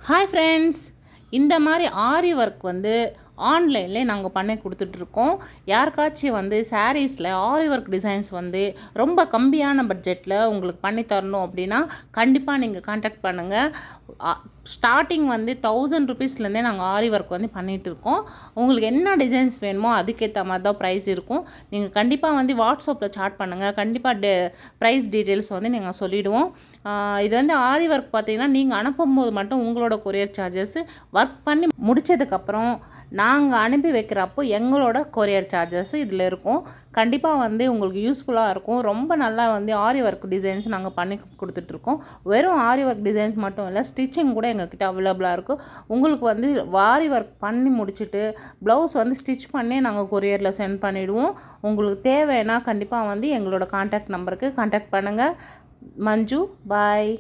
Hi friends, இந்த மாதிரி ஆரி work ஆன்லைன்லேயே நாங்கள் பண்ணி கொடுத்துட்ருக்கோம். யாருக்காச்சும் சாரீஸில் ஆரி ஒர்க் டிசைன்ஸ் ரொம்ப கம்மியான பட்ஜெட்டில் உங்களுக்கு பண்ணி தரணும் அப்படின்னா கண்டிப்பாக நீங்கள் கான்டாக்ட் பண்ணுங்கள். ஸ்டார்டிங் 1000 ருபீஸ்லேருந்தே நாங்கள் ஆரி ஒர்க் பண்ணிகிட்ருக்கோம். உங்களுக்கு என்ன டிசைன்ஸ் வேணுமோ அதுக்கேற்ற மாதிரி தான் ப்ரைஸ் இருக்கும். நீங்கள் கண்டிப்பாக வாட்ஸ்அப்பில் சாட் பண்ணுங்கள். கண்டிப்பாக ப்ரைஸ் டீட்டெயில்ஸ் நீங்கள் சொல்லிவிடுவோம். இது ஆரி ஒர்க் பார்த்தீங்கன்னா நீங்கள் அனுப்பும்போது மட்டும் உங்களோட கொரியர் சார்ஜஸ், ஒர்க் பண்ணி முடித்ததுக்கப்புறம் நாங்கள் அனுப்பி வைக்கிறப்போ எங்களோட கொரியர் சார்ஜஸ் இதில் இருக்கும். கண்டிப்பாக உங்களுக்கு யூஸ்ஃபுல்லாக இருக்கும். ரொம்ப நல்லா ஆரி ஒர்க் டிசைன்ஸ் நாங்கள் பண்ணி கொடுத்துட்ருக்கோம். வெறும் ஆரி ஒர்க் டிசைன்ஸ் மட்டும் இல்லை, ஸ்டிச்சிங் கூட எங்ககிட்ட அவைலபிளாக இருக்கும். உங்களுக்கு ஆரி ஒர்க் பண்ணி முடிச்சுட்டு ப்ளவுஸ் ஸ்டிச் பண்ணி நாங்கள் கொரியரில் சென்ட் பண்ணிவிடுவோம். உங்களுக்கு தேவைன்னா கண்டிப்பாக எங்களோட கான்டாக்ட் நம்பருக்கு கான்டாக்ட் பண்ணுங்கள். மஞ்சு, பாய்.